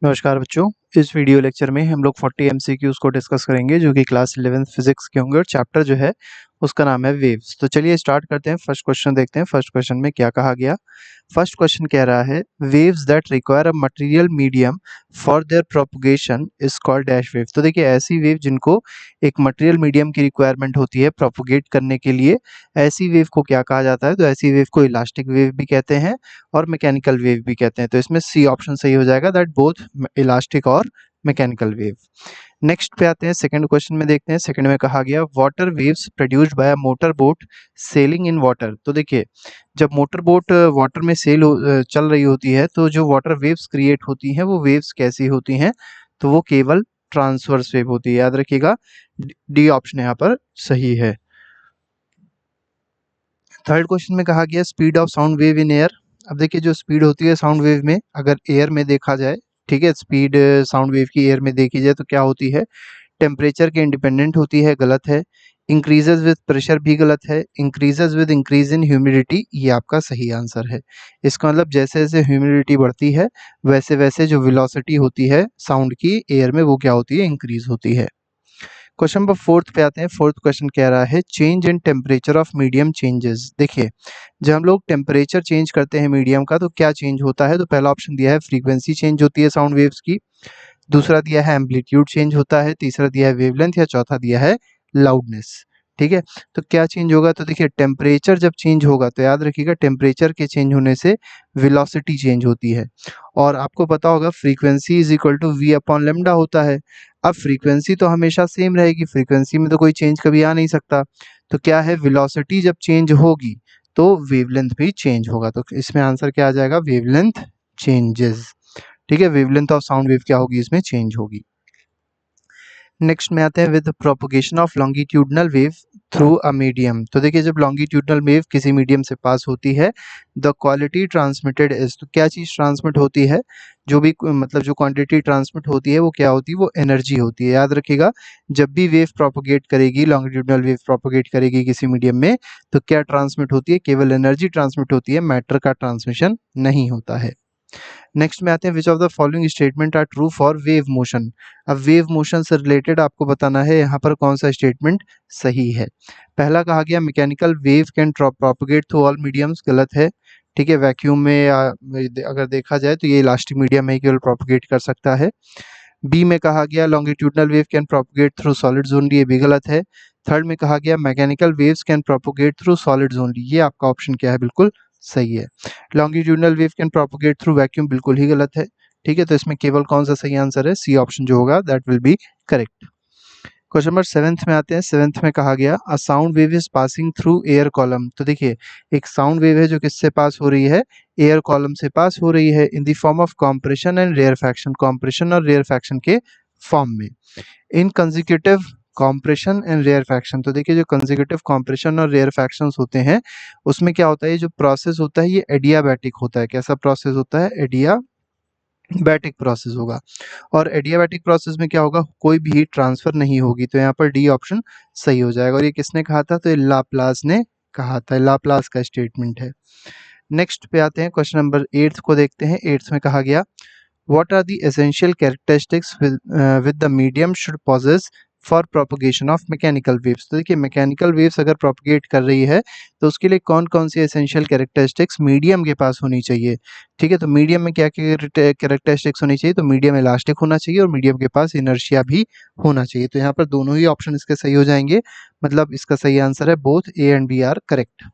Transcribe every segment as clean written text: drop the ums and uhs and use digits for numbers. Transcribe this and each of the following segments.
नमस्कार बच्चों। इस वीडियो लेक्चर में हम लोग 40 एमसीक्यूज को डिस्कस करेंगे जो कि क्लास 11 फिजिक्स के होंगे और चैप्टर जो है उसका नाम है वेव्स। तो चलिए स्टार्ट करते हैं। फर्स्ट क्वेश्चन देखते हैं। फर्स्ट क्वेश्चन में क्या कहा गया। फर्स्ट क्वेश्चन कह रहा है waves that require a material medium for their propagation is called dash wave. तो देखिए ऐसी वेव जिनको एक मटेरियल मीडियम की रिक्वायरमेंट होती है प्रोपगेट करने के लिए, ऐसी वेव को क्या कहा जाता है। तो ऐसी वेव को इलास्टिक वेव भी कहते हैं और मैकेनिकल वेव भी कहते हैं। तो इसमें सी ऑप्शन सही हो जाएगा, दैट बोथ इलास्टिक और मैकेनिकल वेव। नेक्स्ट पे आते हैं। सेकंड क्वेश्चन में देखते हैं। सेकंड में कहा गया water waves produced by a motor boat selling in water. तो देखिए जब मोटर बोट वाटर में चल रही होती है तो जो वाटर वेव्स क्रिएट होती हैं वो वेव्स कैसी होती हैं, तो वो केवल ट्रांसवर्स वेव होती है। याद रखिएगा डी ऑप्शन यहाँ पर सही है। थर्ड क्वेश्चन में कहा गया speed of sound wave in air. अब देखिए जो स्पीड होती है साउंड वेव में, अगर एयर में देखा जाए, ठीक है, स्पीड साउंड वेव की एयर में देखी जाए तो क्या होती है, टेम्परेचर के इंडिपेंडेंट होती है, गलत है। इंक्रीजेज विद प्रेशर भी गलत है। Increases with increase in humidity ये आपका सही आंसर है। इसका मतलब जैसे जैसे ह्यूमिडिटी बढ़ती है वैसे वैसे जो वेलोसिटी होती है साउंड की एयर में वो क्या होती है, इंक्रीज होती है। क्वेश्चन नंबर फोर्थ पे आते हैं। फोर्थ क्वेश्चन कह रहा है change in temperature of medium changes. देखिए जब हम लोग टेम्परेचर चेंज करते हैं मीडियम का तो क्या चेंज होता है। तो पहला ऑप्शन दिया है फ्रीक्वेंसी चेंज होती है साउंड वेव्स की, दूसरा दिया है एम्पलीट्यूड चेंज होता है, तीसरा दिया है वेवलेंथ या चौथा दिया है लाउडनेस। ठीक है, तो क्या चेंज होगा। तो देखिए टेम्परेचर जब चेंज होगा तो याद रखिएगा टेम्परेचर के चेंज होने से वेलोसिटी चेंज होती है। और आपको पता होगा frequency is equal to v upon lambda होता है। अब फ्रीक्वेंसी तो हमेशा सेम रहेगी, फ्रीक्वेंसी में तो कोई चेंज कभी आ नहीं सकता। तो क्या है, वेलोसिटी जब चेंज होगी तो वेवलेंथ भी चेंज होगा। तो इसमें आंसर क्या आ जाएगा, वेवलेंथ चेंजेस। ठीक है, वेवलेंथ ऑफ साउंड वेव क्या होगी, इसमें चेंज होगी। नेक्स्ट में आते हैं with propagation of longitudinal wave through a medium. तो देखिए जब लॉन्गिट्यूडनल वेव किसी मीडियम से पास होती है द क्वालिटी ट्रांसमिटेड इज, तो क्या चीज़ ट्रांसमिट होती है, जो भी मतलब जो क्वांटिटी ट्रांसमिट होती है वो क्या होती है, वो एनर्जी होती है। याद रखिएगा जब भी वेव प्रोपगेट करेगी, लॉन्गिट्यूडनल वेव प्रोपगेट करेगी किसी मीडियम में, तो क्या ट्रांसमिट होती है, केवल एनर्जी ट्रांसमिट होती है, मैटर का ट्रांसमिशन नहीं होता है। नेक्स्ट में आते हैं which of the following statement are true for wave motion. अब वेव मोशन से रिलेटेड आपको बताना है यहाँ पर कौन सा स्टेटमेंट सही है। पहला कहा गया mechanical wave can propagate through all mediums, गलत है। ठीक है, वैक्यूम में अगर देखा जाए तो ये इलास्टिक मीडियम में केवल प्रोपगेट कर सकता है। बी में कहा गया longitudinal wave can propagate through solids only, ये भी गलत है। थर्ड में कहा गया mechanical waves can propagate through solids only, ये आपका ऑप्शन क्या है, बिल्कुल सही है। Longitudinal wave can propagate through vacuum बिल्कुल ही गलत है। ठीक है, तो इसमें केवल कौन सा सही आंसर है, सी ऑप्शन जो होगा that will be correct. Question number seventh में आते हैं। सेवेंथ में कहा गया a sound wave is passing through air column. तो देखिए एक साउंड वेव है जो किससे पास हो रही है, एयर कॉलम से पास हो रही है, in the form of compression and rarefaction, compression और रेयरफैक्शन के फॉर्म में। इन कंसेक्यूटिव कॉम्प्रेशन एंड रेयरफैक्शन, तो देखिए जो कंसेक्यूटिव कॉम्प्रेशन और रेयरफैक्शंस होते हैं उसमें क्या होता है, ये जो प्रोसेस होता है ये एडियाबैटिक होता है। कैसा प्रोसेस होता है, एडियाबैटिक प्रोसेस होगा। और एडियाबैटिक प्रोसेस में क्या होगा, कोई भी हीट ट्रांसफर नहीं होगी। तो यहाँ पर डी ऑप्शन सही हो जाएगा। और ये किसने कहा था, तो ये लाप्लास ने कहा था, लाप्लास का स्टेटमेंट है। नेक्स्ट पे आते हैं, क्वेश्चन नंबर 8 को देखते हैं। 8 में कहा गया what are the essential characteristics with the medium should possess for propagation of mechanical waves। तो देखिए मैकेनिकल वेव्स अगर प्रोपगेट कर रही है तो उसके लिए कौन कौन सी एसेंशियल कैरेक्टरिस्टिक्स मीडियम के पास होनी चाहिए। ठीक है, तो मीडियम में क्या कैरेक्टरिस्टिक्स होनी चाहिए, तो मीडियम इलास्टिक होना चाहिए और मीडियम के पास इनर्शिया भी होना चाहिए। तो यहाँ पर दोनों ही ऑप्शन इसके सही हो जाएंगे, मतलब इसका सही आंसर है both A and B are correct.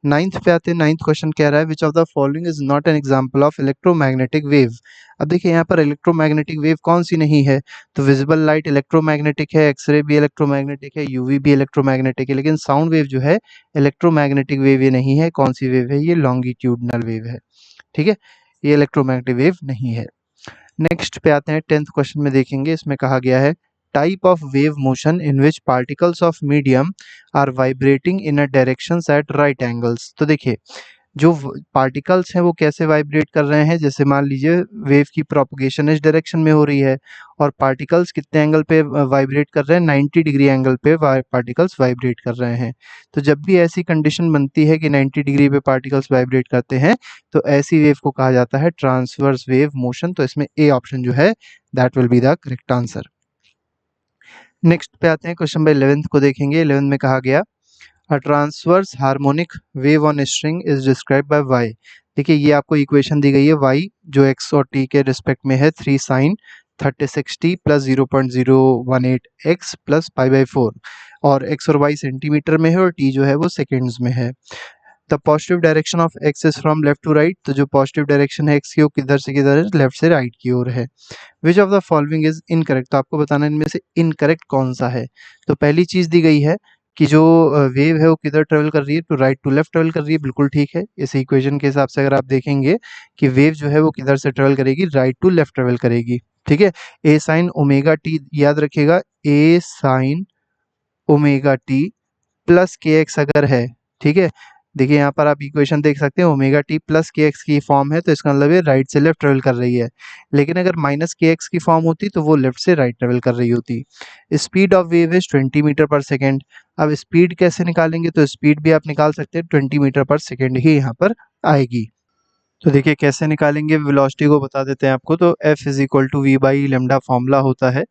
Ninth पे आते हैं। नाइन्थ क्वेश्चन कह रहा है which of the following is not an example of electromagnetic wave. अब देखिए यहाँ पर इलेक्ट्रोमैग्नेटिक वेव कौन सी नहीं है, तो विजिबल लाइट इलेक्ट्रोमैग्नेटिक है, एक्सरे भी इलेक्ट्रोमैग्नेटिक है, यूवी भी इलेक्ट्रोमैग्नेटिक है, लेकिन साउंड वेव जो है इलेक्ट्रोमैग्नेटिक वेव ये नहीं है। कौन सी वेव है, ये लॉन्गिट्यूडनल वेव है। ठीक है, ये इलेक्ट्रोमैग्नेटिक वेव नहीं है। नेक्स्ट पे आते हैं। 10th क्वेश्चन में देखेंगे, इसमें कहा गया है type of wave motion in which particles of medium are vibrating in a directions at right angles. तो देखिए जो पार्टिकल्स हैं वो कैसे वाइब्रेट कर रहे हैं, जैसे मान लीजिए वेव की प्रोपगेशन इस डायरेक्शन में हो रही है और पार्टिकल्स कितने एंगल पे वाइब्रेट कर रहे हैं, 90 डिग्री एंगल पे पार्टिकल्स वाइब्रेट कर रहे हैं। तो जब भी ऐसी कंडीशन बनती है कि 90 डिग्री पे पार्टिकल्स वाइब्रेट करते हैं तो ऐसी वेव को कहा जाता है ट्रांसवर्स वेव मोशन। तो इसमें ए ऑप्शन जो है that will be the correct answer. Next पे आते हैं, क्वेश्चन नंबर 11 को देखेंगे। 11 में कहा गया a transverse harmonic wave on string is describe by y. देखिए ये आपको इक्वेशन दी गई है, वाई जो एक्स और टी के रिस्पेक्ट में है 3 sine 36t plus 0.018 x plus पाई/4 और एक्स और वाई सेंटीमीटर में है और टी जो है वो सेकेंड्स में है। The positive direction of x is from left to right, तो जो पॉजिटिव डायरेक्शन है एक्स की वो किधर से किधर है, लेफ्ट से राइट की ओर है। Which of the following is incorrect, तो आपको बताना इनमें से इनकरेक्ट कौन सा है। तो पहली चीज दी गई है कि जो वेव है वो किधर ट्रेवल कर रही है, तो राइट टू लेफ्ट ट्रेवल कर रही है, बिल्कुल ठीक है। इस इक्वेशन के हिसाब से अगर आप देखेंगे कि वेव जो है वो किधर से ट्रेवल करेगी, राइट टू लेफ्ट ट्रेवल करेगी, ठीक है। ए साइन ओमेगा टी याद रखिएगा, ए साइन ओमेगा टी प्लस के एक्स अगर है, ठीक है। देखिए यहाँ पर आप इक्वेशन देख सकते हैं, ओमेगा टी प्लस के एक्स की फॉर्म है तो इसका मतलब ये राइट से लेफ्ट ट्रेवल कर रही है। लेकिन अगर माइनस के एक्स की फॉर्म होती तो वो लेफ्ट से राइट ट्रेवल कर रही होती। Speed of wave is 20 metre per second. अब स्पीड कैसे निकालेंगे, तो स्पीड भी आप निकाल सकते हैं, 20 मीटर पर सेकेंड ही यहाँ पर आएगी। तो देखिए कैसे निकालेंगे, वेलोसिटी को बता देते हैं आपको। तो F is equal to v by lambda formula होता है।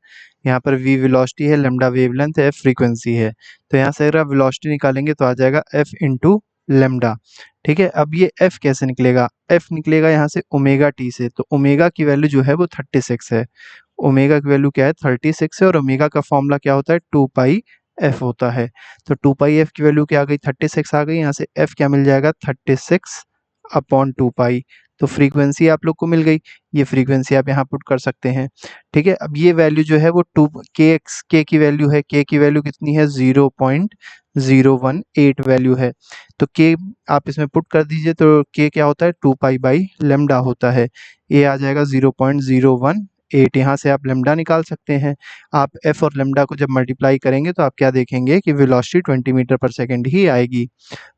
यहाँ पर v वेलोसिटी है, लेमडा वेवलेंथ है, F फ्रीक्वेंसी है। तो यहाँ से अगर आप वेलोसिटी निकालेंगे तो आ जाएगा F इंटू लेमडा, ठीक है। अब ये F कैसे निकलेगा, F निकलेगा यहाँ से ओमेगा टी से। तो ओमेगा की वैल्यू जो है वो 36 है, ओमेगा की वैल्यू क्या है 36 है और ओमेगा का फॉर्मूला क्या होता है 2 पाई एफ होता है। तो 2 पाई एफ की वैल्यू क्या आ गई 36 आ गई, यहाँ से एफ क्या मिल जाएगा 36 अपॉन 2 पाई। तो फ्रीक्वेंसी आप लोग को मिल गई, ये फ्रीक्वेंसी आप यहाँ पुट कर सकते हैं, ठीक है। अब ये वैल्यू जो है वो 2 के की वैल्यू है, के की वैल्यू कितनी है 0.018 वैल्यू है। तो के आप इसमें पुट कर दीजिए तो के क्या होता है 2 पाई बाई लेमडा होता है, ये आ जाएगा 0.018। यहाँ से आप लेमडा निकाल सकते हैं। आप एफ और लेमडा को जब मल्टीप्लाई करेंगे तो आप क्या देखेंगे कि वेलोसिटी 20 मीटर पर सेकेंड ही आएगी।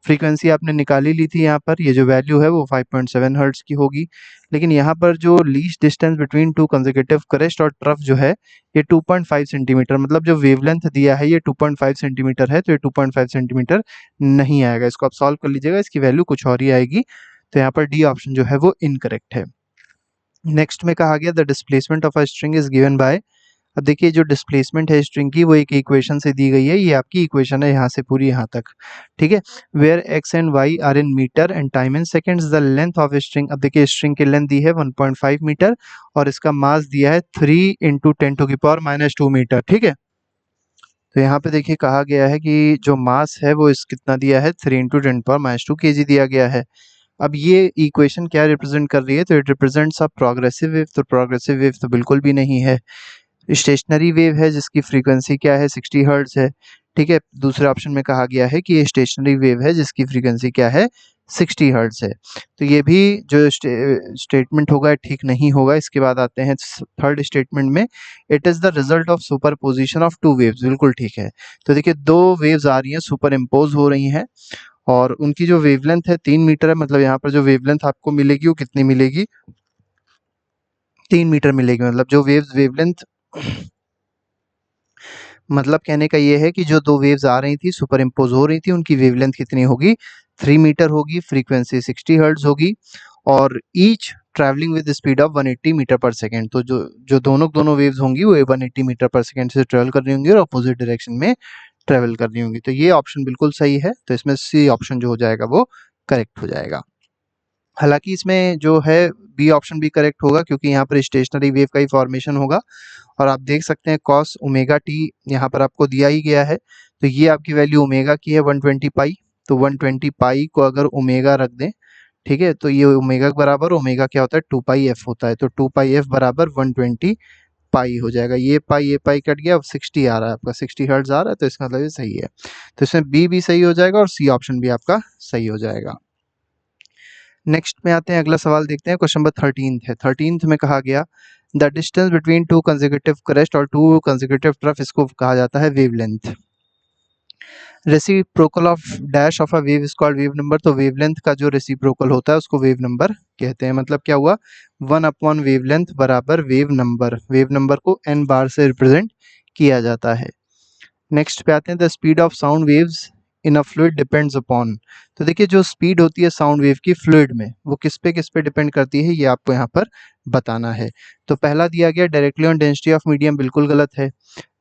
फ्रीक्वेंसी आपने निकाली ली थी, यहाँ पर ये जो वैल्यू है वो 5.7 हर्ट्ज की होगी। लेकिन यहाँ पर जो least distance between two consecutive crest और ट्रफ जो है ये 2.5 सेंटीमीटर, मतलब जो वेवलेंथ दिया है ये 2.5 सेंटीमीटर है, तो ये 2.5 सेंटीमीटर नहीं आएगा। इसको आप सॉल्व कर लीजिएगा, इसकी वैल्यू कुछ और ही आएगी। तो यहाँ पर डी ऑप्शन जो है वो इनकरेक्ट है। नेक्स्ट में कहा गया the displacement of a string is given by. अब देखिए जो डिस्प्लेसमेंट है स्ट्रिंग की वो एक इक्वेशन से दी गई है, ये आपकी इक्वेशन है यहाँ से पूरी यहाँ तक, ठीक है। Where x and y are in metre and time in seconds the length of string. अब देखिए स्ट्रिंग की लेंथ दी है 1.5 मीटर और इसका मास दिया है 3 × 10⁻² मीटर, ठीक है। तो यहाँ पे देखिए कहा गया है कि जो मास है वो इस कितना दिया है 3 × 10⁻² kg दिया गया है। अब ये इक्वेशन क्या रिप्रेजेंट कर रही है, तो it represents a progressive wave. तो प्रोग्रेसिव वेव तो बिल्कुल भी नहीं है, स्टेशनरी वेव है जिसकी फ्रीक्वेंसी क्या है 60 हर्ट्ज है, ठीक है। दूसरे ऑप्शन में कहा गया है कि ये स्टेशनरी वेव है जिसकी फ्रीक्वेंसी क्या है 60 हर्ट्ज है। तो ये भी जो स्टेटमेंट होगा ठीक नहीं होगा। इसके बाद आते हैं थर्ड स्टेटमेंट में, it is the result of superposition of two waves, बिल्कुल ठीक है। तो देखिए दो वेव्स आ रही हैं, सुपर इम्पोज हो रही हैं और उनकी जो वेवलेंथ है 3 मीटर है, मतलब यहाँ पर जो वेवलेंथ आपको मिलेगी वो कितनी मिलेगी 3 मीटर मिलेगी। मतलब जो वेवलेंथ मतलब कहने का ये है कि जो दो वेव्स आ रही थी सुपर इम्पोज हो रही थी उनकी वेवलेंथ कितनी होगी 3 मीटर होगी, फ्रीक्वेंसी 60 हर्ट्ज होगी और each travelling with speed of 180 metre per second. तो जो जो दोनों वेव्स होंगी वो 180 मीटर पर सेकेंड से ट्रेवल कर रही होंगी और अपोजिट डायरेक्शन में ट्रेवल कर रही होंगी। तो ये ऑप्शन बिल्कुल सही है, तो इसमें सी ऑप्शन जो हो जाएगा वो करेक्ट हो जाएगा। हालांकि इसमें जो है बी ऑप्शन भी करेक्ट होगा क्योंकि यहाँ पर स्टेशनरी वेव का ही फॉर्मेशन होगा और आप देख सकते हैं कॉस ओमेगा टी यहाँ पर आपको दिया ही गया है। तो ये आपकी वैल्यू ओमेगा की है 120 पाई, तो 120 पाई को अगर ओमेगा रख दें, ठीक है, तो ये ओमेगा के बराबर ओमेगा क्या होता है 2 पाई एफ होता है। तो 2 पाई एफ बराबर 120 पाई हो जाएगा। ये पाई कट गया, अब 60 आ रहा है आपका, 60 हर्ट्ज आ रहा है, तो इसका मतलब ये सही है। तो इसमें बी भी सही हो जाएगा और सी ऑप्शन भी आपका सही हो जाएगा। नेक्स्ट में आते हैं, अगला सवाल देखते हैं, क्वेश्चन नंबर 13 है। 13 में कहा गया the distance between two consecutive crest और टू कंसेक्यूटिव ट्रफ, इसको कहा जाता है wavelength. Reciprocal of dash of a wave is called wave number. तो वेवलेंथ का जो रेसिप्रोकल होता है उसको वेव नंबर कहते हैं। मतलब क्या हुआ, 1/, वेवलेंथ बराबर वेव नंबर। वेव नंबर को n बार से रिप्रेजेंट किया जाता है। नेक्स्ट पे आते हैं, the speed of sound waves in a fluid depends upon. तो देखिए जो स्पीड होती है साउंड वेव की फ्लूइड में, वो किस पे डिपेंड करती है, ये आपको यहाँ पर बताना है। तो पहला दिया गया directly on density of medium, बिल्कुल गलत है।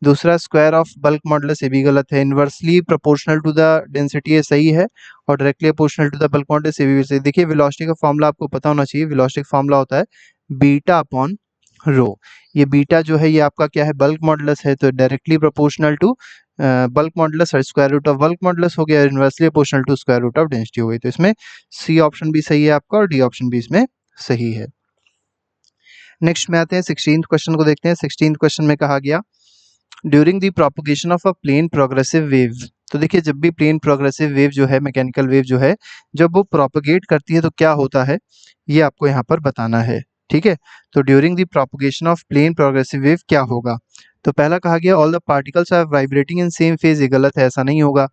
दूसरा स्क्वायर ऑफ बल्क मॉडुलस, ये भी गलत है। Inversely proportional to the density, ये सही है। और directly proportional to the bulk modulus, ये भी सही। देखिए वेलोसिटी का फॉर्मूला आपको पता होना चाहिए। वेलोसिटी का फॉर्मूला होता है बीटा अपॉन रो। ये बीटा जो है ये आपका क्या है, बल्क मॉडुलस है। तो directly proportional to bulk modulus square root of bulk modulus हो गया, inversely proportional to square root of density हो गई। तो इसमें सी ऑप्शन भी सही है आपका और डी ऑप्शन भी इसमें सही है। नेक्स्ट में आते हैं 16th क्वेश्चन को देखते हैं। 16th क्वेश्चन में कहा गया during the propagation of a plane progressive wave. तो देखिए जब भी प्लेन प्रोग्रेसिव वेव जो है, मैकेनिकल वेव जो है, जब वो प्रोपगेट करती है तो क्या होता है, ये आपको यहाँ पर बताना है। ठीक है, तो during the propagation of plane progressive wave क्या होगा। तो पहला कहा गया all the particles are vibrating in same phase, ये गलत है, ऐसा नहीं होगा।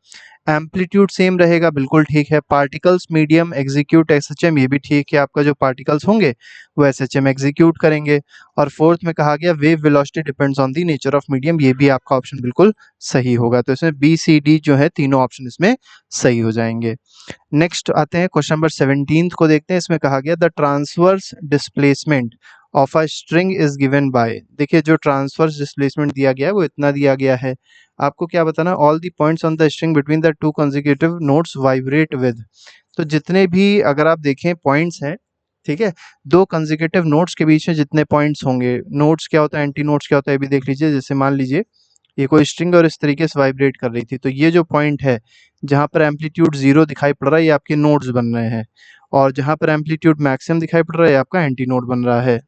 एम्पलीट्यूड सेम रहेगा, बिल्कुल ठीक है। पार्टिकल्स मीडियम एग्जीक्यूट एसएचएम, ये भी ठीक है। आपका जो पार्टिकल्स होंगे वो एसएचएम एग्जीक्यूट करेंगे। और फोर्थ में कहा गया wave velocity depends on the nature of medium, ये भी आपका ऑप्शन बिल्कुल सही होगा। तो इसमें बी सी डी जो है तीनों ऑप्शन इसमें सही हो जाएंगे। नेक्स्ट आते हैं क्वेश्चन नंबर 17 को देखते हैं। इसमें कहा गया the transverse displacement of a string is given by. देखिए जो ट्रांसवर्स डिस्प्लेसमेंट दिया गया है वो इतना दिया गया है। आपको क्या बताना, all the points on the string between the to consecutive notes vibrate with. तो जितने भी अगर आप देखें पॉइंट्स हैं, ठीक है, दो कंसेक्यूटिव नोट्स के बीच में जितने पॉइंट्स होंगे, नोट्स क्या होता है, एंटी नोट्स क्या होता है, ये भी देख लीजिए। जैसे मान लीजिए ये कोई स्ट्रिंग और इस तरीके से वाइब्रेट कर रही थी, तो ये जो पॉइंट है जहाँ पर एम्पलीट्यूड 0 दिखाई पड़ रहा है, ये आपके नोड्स बन रहे हैं। और जहाँ पर एम्पलीट्यूड मैक्सिमम दिखाई पड़ रहा है, ये आपका एंटी नोड बन रहा है।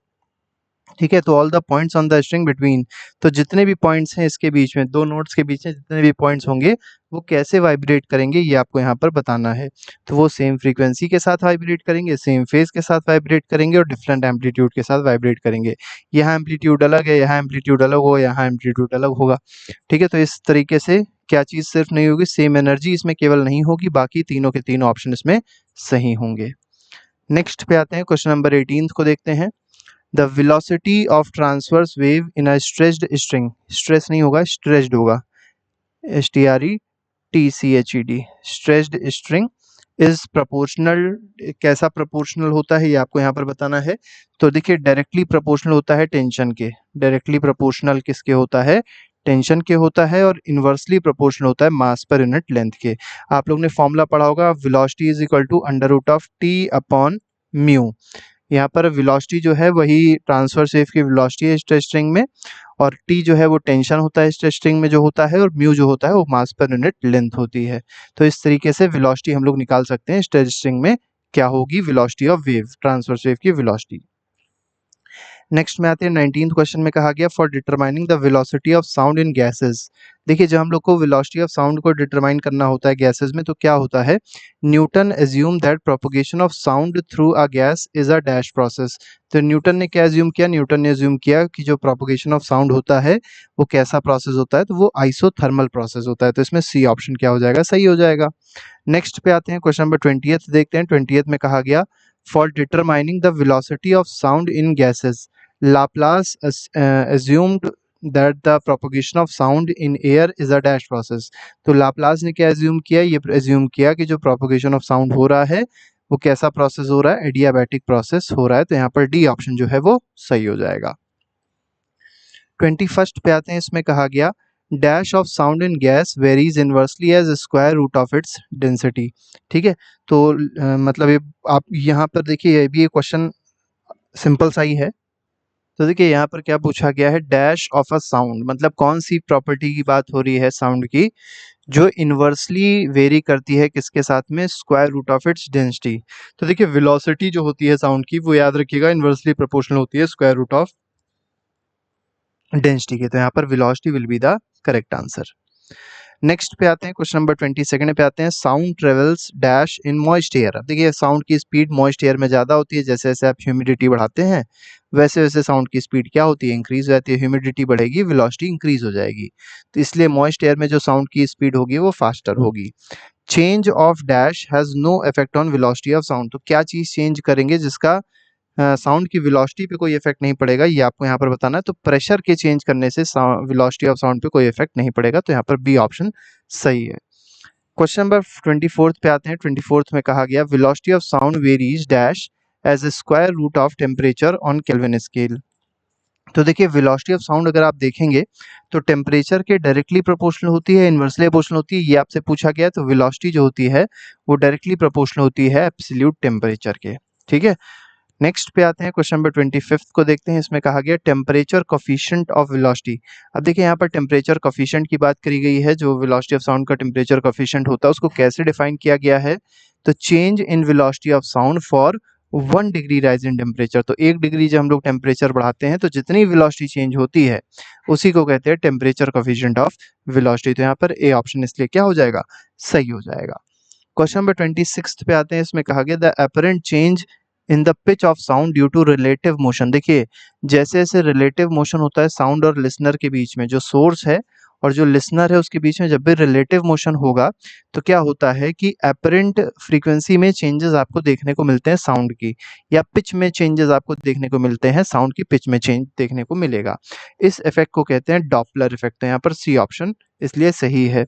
ठीक है, तो all the points on the string between, तो जितने भी पॉइंट्स हैं इसके बीच में, दो नोड्स के बीच में जितने भी पॉइंट्स होंगे वो कैसे वाइब्रेट करेंगे, ये आपको यहाँ पर बताना है। तो वो सेम फ्रीक्वेंसी के साथ वाइब्रेट करेंगे, सेम फेज के साथ वाइब्रेट करेंगे और डिफरेंट एम्पलीट्यूड के साथ वाइब्रेट करेंगे। यहाँ एम्पलीट्यूड अलग है, यहाँ एम्पलीट्यूड अलग होगा, यहाँ एम्पलीट्यूड अलग होगा। ठीक है, तो इस तरीके से क्या चीज़ सिर्फ नहीं होगी, सेम एनर्जी इसमें केवल नहीं होगी, बाकी तीनों के तीनों ऑप्शन इसमें सही होंगे। नेक्स्ट पे आते हैं, क्वेश्चन नंबर 18 को देखते हैं। The velocity of transverse wave in a stretched string, stress नहीं होगा, स्ट्रेच्ड होगा, STRETCHED, stretched string is proportional. कैसा प्रोपोर्शनल होता है ये आपको यहाँ पर बताना है। तो देखिए डायरेक्टली प्रोपोर्शनल होता है टेंशन के। डायरेक्टली प्रोपोर्शनल किसके होता है, टेंशन के होता है। और इन्वर्सली प्रोपोर्शनल होता है मास पर यूनिट लेंथ के। आप लोग ने फॉर्मूला पढ़ा होगा, velocity is equal to √T upon mu. यहाँ पर वेलोसिटी जो है वही ट्रांसवर्स वेव की वेलोसिटी है स्ट्रेच स्ट्रिंग में, और टी जो है वो टेंशन होता है स्ट्रेच स्ट्रिंग में जो होता है, और म्यू जो होता है वो मास पर यूनिट लेंथ होती है। तो इस तरीके से वेलोसिटी हम लोग निकाल सकते हैं स्ट्रेच स्ट्रिंग में क्या होगी, velocity of wave, transverse wave की वेलोसिटी। नेक्स्ट में आते हैं 19th क्वेश्चन में कहा गया for determining the velocity of sound in gases. देखिए जब हम लोग को वेलोसिटी ऑफ साउंड को डिटरमाइन करना होता है गैसेस में, तो क्या होता है, Newton assume that propagation of sound through a gas is a dash process. तो न्यूटन ने क्या एज्यूम किया, न्यूटन ने एज्यूम किया कि जो प्रोपगेशन ऑफ साउंड होता है वो कैसा प्रोसेस होता है, तो वो आइसोथर्मल प्रोसेस होता है। तो इसमें सी ऑप्शन क्या हो जाएगा, सही हो जाएगा। नेक्स्ट पे आते हैं, क्वेश्चन नंबर 20th देखते हैं। 20th में कहा गया for determining the velocity of sound in gases Laplace assumed that the propagation of sound in air is a dash process। तो लाप्लास ने क्या एज्यूम किया, ये एज्यूम किया कि जो प्रोपगेशन ऑफ साउंड हो रहा है वो कैसा प्रोसेस हो रहा है, एडियाबैटिक प्रोसेस हो रहा है। तो यहाँ पर डी ऑप्शन जो है वो सही हो जाएगा। 21st पे आते हैं, इसमें कहा गया dash of sound in gas varies inversely as square root of its density. ठीक है, तो मतलब ये आप यहाँ पर देखिए, ये भी क्वेश्चन सिंपल सा ही है। तो देखिए यहाँ पर क्या पूछा गया है, डैश ऑफ अ साउंड, मतलब कौन सी प्रॉपर्टी की बात हो रही है साउंड की, जो इन्वर्सली वेरी करती है किसके साथ में, square root of its density. तो देखिए वेलोसिटी जो होती है साउंड की, वो याद रखिएगा इन्वर्सली प्रोपोर्शनल होती है स्क्वायर रूट ऑफ डेंसिटी के। तो यहाँ पर velocity will be the correct answer. Next पे आते हैं, क्वेश्चन नंबर 22 पे आते हैं, sound travels dash in moist air. अब देखिए साउंड की स्पीड मॉइस्ट एयर में ज़्यादा होती है, जैसे जैसे आप ह्यूमिडिटी बढ़ाते हैं वैसे वैसे साउंड की स्पीड क्या होती है, इंक्रीज हो जाती है। ह्यूमिडिटी बढ़ेगी, वेलोसिटी इंक्रीज हो जाएगी, तो इसलिए मॉइस्ट एयर में जो साउंड की स्पीड होगी वो फास्टर होगी। Change of dash has no effect on velocity of sound, तो क्या चीज़ चेंज करेंगे जिसका साउंड की वेलोसिटी पे कोई इफेक्ट नहीं पड़ेगा, ये आपको यहाँ पर बताना है। तो प्रेशर के चेंज करने से वेलोसिटी ऑफ साउंड पे कोई इफेक्ट नहीं पड़ेगा, तो यहाँ पर बी ऑप्शन सही है। क्वेश्चन नंबर 24 पे आते हैं। 24 में कहा गया velocity of sound varies dash as a square root of temperature on kelvin scale. तो देखिए वेलोसिटी ऑफ साउंड अगर आप देखेंगे तो टेम्परेचर के डायरेक्टली प्रोपोर्शनल होती है, इन्वर्सली प्रोपोर्शनल होती है, ये आपसे पूछा गया है। तो वेलोसिटी जो होती है वो डायरेक्टली प्रोपोर्शनल होती है एब्सोल्यूट टेम्परेचर के, ठीक है। नेक्स्ट पे आते हैं, क्वेश्चन नंबर 25 को देखते हैं। इसमें कहा गया टेम्परेचर कोफिशिएंट ऑफ वेलोसिटी। अब देखिए यहाँ पर टेम्परेचर कोफिशिएंट की बात करी गई है, जो वेलोसिटी ऑफ साउंड का टेम्परेचर कोफिशिएंट होता है उसको कैसे डिफाइन किया गया है। तो change in velocity of sound for 1 degree rise in temperature, तो 1 डिग्री जब हम लोग टेम्परेचर बढ़ाते हैं तो जितनी वेलोसिटी चेंज होती है उसी को कहते हैं टेम्परेचर कोफिशिएंट ऑफ वेलोसिटी। तो यहाँ पर ए ऑप्शन इसलिए क्या हो जाएगा, सही हो जाएगा। क्वेश्चन नंबर 26 पे आते हैं। इसमें कहा गया the apparent change in the pitch of sound due to relative motion. देखिए जैसे जैसे रिलेटिव मोशन होता है साउंड और लिसनर के बीच में, जो सोर्स है और जो लिसनर है उसके बीच में जब भी रिलेटिव मोशन होगा तो क्या होता है कि अपरेंट फ्रीक्वेंसी में चेंजेस आपको देखने को मिलते हैं साउंड की, या पिच में चेंजेस आपको देखने को मिलते हैं, साउंड की पिच में चेंज देखने को मिलेगा। इस इफेक्ट को कहते हैं डॉपलर इफेक्ट। तो यहाँ पर सी ऑप्शन इसलिए सही है।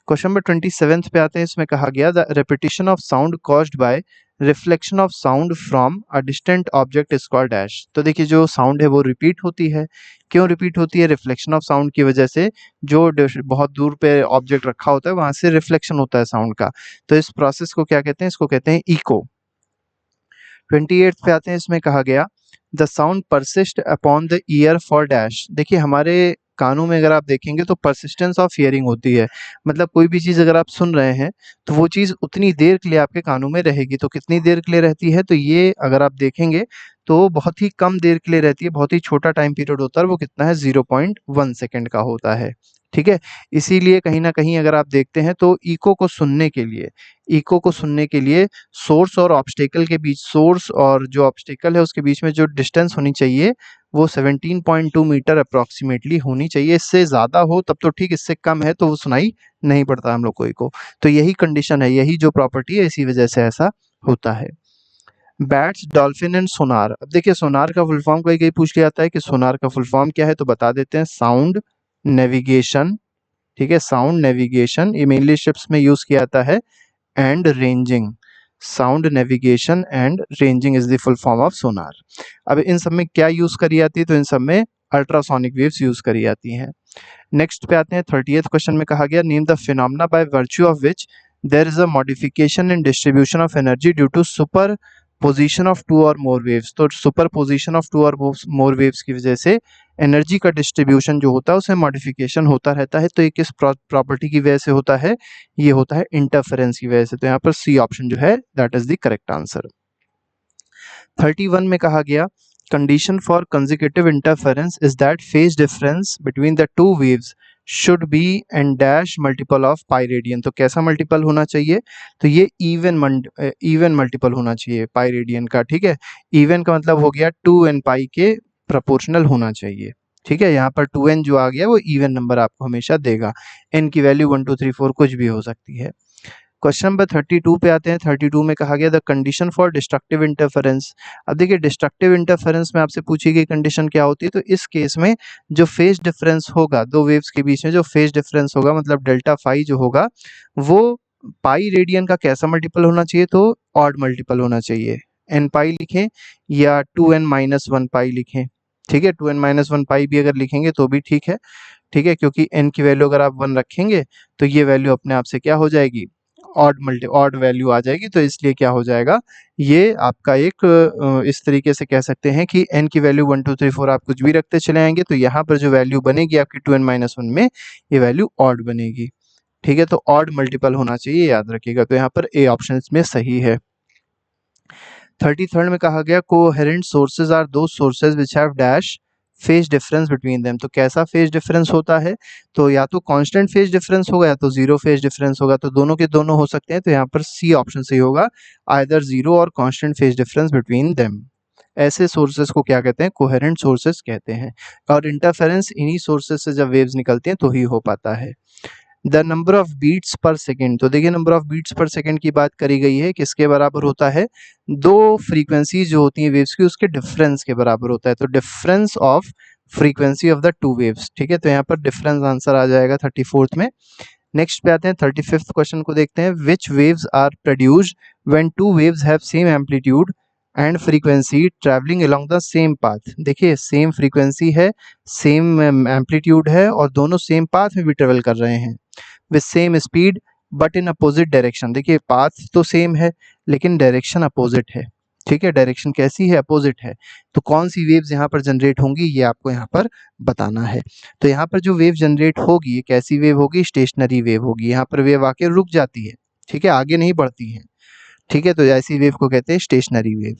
क्वेश्चन नंबर 27 पे आते हैं। इसमें कहा गया the repetition of sound caused by reflection of sound from a distant object is called dash. तो देखिए जो साउंड है वो रिपीट होती है, क्यों रिपीट होती है, रिफ्लेक्शन ऑफ साउंड की वजह से। जो बहुत दूर पे ऑब्जेक्ट रखा होता है वहां से रिफ्लेक्शन होता है साउंड का, तो इस प्रोसेस को क्या कहते हैं, इसको कहते हैं इको। 28 पे आते हैं। इसमें कहा गया the sound persist upon the year for dash. देखिए हमारे कानों में अगर आप देखेंगे तो परसिस्टेंस ऑफ हियरिंग होती है, मतलब कोई भी चीज़ अगर आप सुन रहे हैं तो वो चीज़ उतनी देर के लिए आपके कानों में रहेगी। तो कितनी देर के लिए रहती है, तो ये अगर आप देखेंगे तो बहुत ही कम देर के लिए रहती है, बहुत ही छोटा टाइम पीरियड होता है, वो कितना है 0.1 सेकेंड का होता है, ठीक है। इसीलिए कहीं ना कहीं अगर आप देखते हैं तो इको को सुनने के लिए सोर्स और ऑब्स्टेकल के बीच, सोर्स और जो ऑब्स्टेकल है उसके बीच में जो डिस्टेंस होनी चाहिए वो 17.2 मीटर अप्रॉक्सीमेटली होनी चाहिए। इससे ज़्यादा हो तब तो ठीक, इससे कम है तो वो सुनाई नहीं पड़ता हम लोग को इको। तो यही कंडीशन है, यही जो प्रॉपर्टी है, इसी वजह से ऐसा होता है। बैट्स, डॉल्फिन एंड सोनार। अब देखिए सोनार का फुल फॉर्म कहीं कहीं पूछ लिया जाता है कि सोनार का फुल फॉर्म क्या है, तो बता देते हैं, साउंड नेविगेशन, ठीक है। साउंड नेविगेशन ये मेनली शिप्स में यूज किया जाता है, and ranging. Sound navigation and ranging is the full form of sonar. अब इन सब में क्या यूज करी जाती है, तो इन सब में अल्ट्रासोनिक वेव्स यूज करी जाती हैं। नेक्स्ट पे आते हैं। 30th क्वेश्चन में कहा गया name the phenomena by virtue of which there is a modification in distribution of energy due to superposition of two or more waves. तो superposition of two or more waves की वजह से energy का distribution जो होता है उसमें modification होता रहता है। तो ये किस प्रॉपर्टी की वजह से होता है, ये होता है इंटरफेरेंस की वजह से। तो यहाँ पर सी ऑप्शन जो है that is the correct answer. 31 में कहा गया condition for consecutive interference is that phase difference between the two waves should be and dash multiple of pi radian. तो कैसा मल्टीपल होना चाहिए, तो ये इवन मल्टीपल होना चाहिए पाई रेडियन का, ठीक है। इवन का मतलब हो गया 2n पाई के प्रोपोर्शनल होना चाहिए, ठीक है। यहाँ पर 2n जो आ गया वो इवन नंबर आपको हमेशा देगा, n की वैल्यू 1 2 3 4 कुछ भी हो सकती है। क्वेश्चन नंबर 32 पे आते हैं। 32 में कहा गया the condition for destructive interference. अब देखिए डिस्ट्रक्टिव इंटरफेरेंस में आपसे पूछी गई कंडीशन क्या होती है, तो इस केस में जो फेज डिफरेंस होगा दो वेव्स के बीच में, जो फेज डिफरेंस होगा मतलब डेल्टा फाई जो होगा वो पाई रेडियन का कैसा मल्टीपल होना चाहिए, तो ऑड मल्टीपल होना चाहिए। एन पाई लिखें या 2n-1 पाई लिखें, ठीक है। 2n-1 पाई भी अगर लिखेंगे तो भी ठीक है, ठीक है, क्योंकि n की वैल्यू अगर आप 1 रखेंगे तो ये वैल्यू अपने आप से क्या हो जाएगी, ऑड वैल्यू आ जाएगी। तो इसलिए क्या हो जाएगा, ये आपका एक इस तरीके से कह सकते हैं कि n की वैल्यू 1 2 3 4 आप कुछ भी रखते चले आएंगे तो यहाँ पर जो वैल्यू बनेगी आपकी 2n-1 में, ये वैल्यू ऑड बनेगी, ठीक है। तो ऑड मल्टीपल होना चाहिए, याद रखिएगा। तो यहाँ पर ए ऑप्शन इसमें सही है। 33rd में कहा गया कोहेरेंट सोर्सेज आर दो sources which have dash phase difference between them. तो कैसा फेज डिफरेंस होता है, तो या तो कांस्टेंट फेज डिफरेंस होगा या तो जीरो फेज डिफरेंस होगा, तो दोनों के दोनों हो सकते हैं। तो यहाँ पर सी ऑप्शन सही होगा, आइदर जीरो और constant phase difference between them. ऐसे सोर्सेज को क्या कहते हैं, कोहेरेंट सोर्सेज कहते हैं। और इंटरफेरेंस इन्हीं सोर्सेज से जब वेव्स निकलती हैं तो ही हो पाता है। द नंबर ऑफ बीट्स पर सेकेंड, तो देखिए नंबर ऑफ बीट्स पर सेकेंड की बात करी गई है, किसके बराबर होता है, दो फ्रीक्वेंसी जो होती हैं वेव्स की उसके डिफरेंस के बराबर होता है। तो difference of frequency of the two waves, ठीक है। तो यहाँ पर डिफरेंस आंसर आ जाएगा 34th में। नेक्स्ट पे आते हैं 35th क्वेश्चन को देखते हैं। Which waves are produced when two waves have same amplitude and frequency travelling along the same path. देखिए सेम फ्रीक्वेंसी है, सेम एम्पलीट्यूड है और दोनों सेम पाथ में भी ट्रेवल कर रहे हैं with same speed but in opposite direction. देखिए पाथ तो सेम है लेकिन डायरेक्शन अपोजिट है, ठीक है। डायरेक्शन कैसी है, अपोजिट है। तो कौन सी वेव्स यहाँ पर जनरेट होंगी ये आपको यहाँ पर बताना है। तो यहाँ पर जो वेव जनरेट होगी ये कैसी वेव होगी, स्टेशनरी वेव होगी। यहाँ पर वेव आके रुक जाती है, ठीक है, आगे नहीं बढ़ती है, ठीक है। तो ऐसी वेव को कहते हैं stationary wave.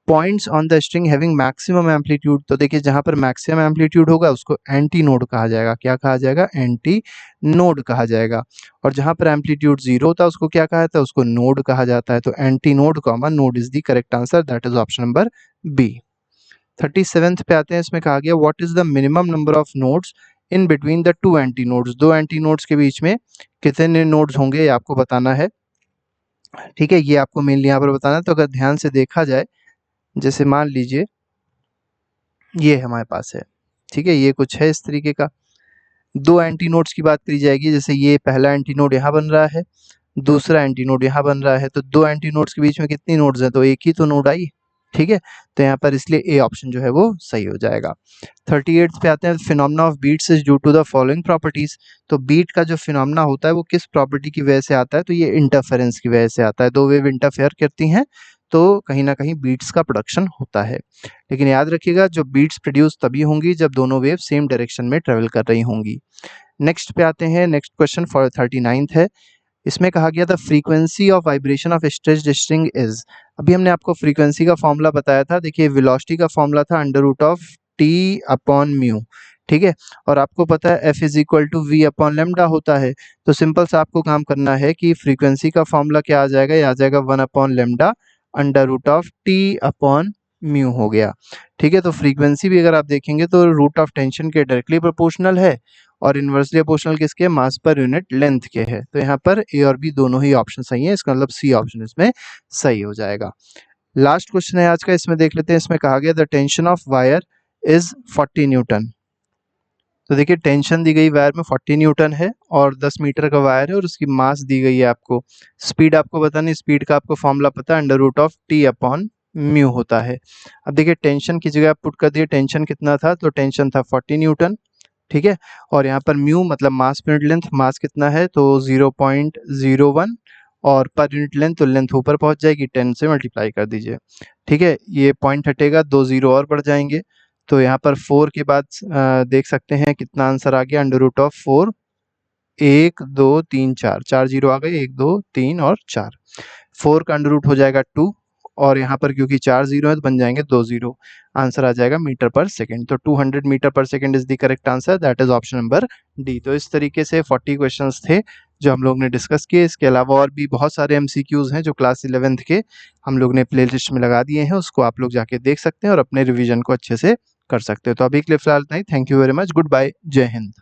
Points on the string having maximum amplitude, तो देखिए जहां पर मैक्सिमम एम्पलीट्यूड होगा उसको एंटी नोड कहा जाएगा। क्या कहा जाएगा, एंटी नोड कहा जाएगा। और जहां पर एम्पलीट्यूड जीरो होता है उसको क्या कहा जाता है, उसको नोड कहा जाता है। तो antinode comma node is the correct answer, that is option number B. 37th पे आते हैं, इसमें कहा गया what is the minimum number of nodes in between the two antinodes. दो एंटी नोड्स के बीच में कितने नोड्स होंगे ये आपको बताना है, ठीक है। ये आपको मेनली यहाँ पर बताना है। तो अगर ध्यान से देखा जाए, जैसे मान लीजिए ये हमारे पास है, ठीक है, ये कुछ है इस तरीके का। दो एंटी नोड्स की बात करी जाएगी, जैसे ये पहला एंटी नोड यहाँ बन रहा है, दूसरा एंटी नोड यहाँ बन रहा है। तो दो एंटी नोड्स के बीच में कितनी नोड्स हैं, तो एक ही तो नोड आई, ठीक है। तो यहाँ पर इसलिए ए ऑप्शन जो है वो सही हो जाएगा। 38 पे आते हैं, phenomena of beats is due to the following properties. तो बीट का जो फिनोमेना होता है वो किस प्रॉपर्टी की वजह से आता है, तो ये इंटरफेरेंस की वजह से आता है। दो वेव इंटरफेयर करती हैं तो कहीं ना कहीं बीट्स का प्रोडक्शन होता है। लेकिन याद रखिएगा जो बीट्स प्रोड्यूस तभी होंगी जब दोनों वेव सेम डायरेक्शन में ट्रेवल कर रही होंगी। नेक्स्ट पे आते हैं, नेक्स्ट क्वेश्चन फॉर 39th है। इसमें कहा गया था frequency of vibration of stretched string is. अभी हमने आपको फ्रीक्वेंसी का फॉर्मूला बताया था, देखिए वेलोसिटी का फॉर्मूला था under root of T upon mu, ठीक है। और आपको पता है F is equal to v upon lambda होता है। तो सिंपल सा आपको काम करना है कि फ्रीक्वेंसी का फॉर्मूला क्या आ जाएगा, ये आ जाएगा 1 upon lambda under root of T upon mu हो गया, ठीक है। तो फ्रीक्वेंसी भी अगर आप देखेंगे तो रूट ऑफ टेंशन के डायरेक्टली प्रोपोर्शनल है और इन्वर्सली प्रोपोर्शनल किसके, मास पर यूनिट लेंथ के है। तो यहाँ पर ए और बी दोनों ही ऑप्शन सही है, इसका मतलब सी ऑप्शन इसमें सही हो जाएगा। लास्ट क्वेश्चन है आज का, इसमें देख लेते हैं। इसमें कहा गया the tension of wire is 40 Newton. तो देखिए टेंशन दी गई वायर में 40 न्यूटन है और 10 मीटर का वायर है और उसकी मास दी गई है आपको। स्पीड आपको पता नहीं, स्पीड का आपको फॉर्मूला पता है under root of T upon mu होता है। अब देखिए टेंशन की जगह आप पुट कर दिए, टेंशन कितना था, तो टेंशन था 40 न्यूटन, ठीक है। और यहाँ पर म्यू मतलब मास पर यूनिट लेंथ, मास कितना है तो 0.01 और पर यूनिट लेंथ, तो लेंथ ऊपर पहुंच जाएगी, 10 से मल्टीप्लाई कर दीजिए, ठीक है। ये पॉइंट हटेगा, 2 जीरो और बढ़ जाएंगे। तो यहाँ पर 4 के बाद देख सकते हैं कितना आंसर आ गया, अंडर रूट ऑफ 4, 1 2 3 4, 4 जीरो आ गए, 1 2 3 और 4। 4 का अंडर रूट हो जाएगा 2 और यहाँ पर क्योंकि 4 जीरो है तो बन जाएंगे 2 जीरो। आंसर आ जाएगा मीटर पर सेकंड। तो 200 मीटर पर second is the correct answer, that is option number D. तो इस तरीके से 40 क्वेश्चंस थे जो हम लोग ने डिस्कस किए। इसके अलावा और भी बहुत सारे एमसीक्यूज हैं जो क्लास 11th के हम लोग ने प्लेलिस्ट में लगा दिए हैं, उसको आप लोग जाके देख सकते हैं और अपने रिवीजन को अच्छे से कर सकते हो। तो अभी के लिए फिलहाल नहीं, thank you very much, goodbye, Jai Hind.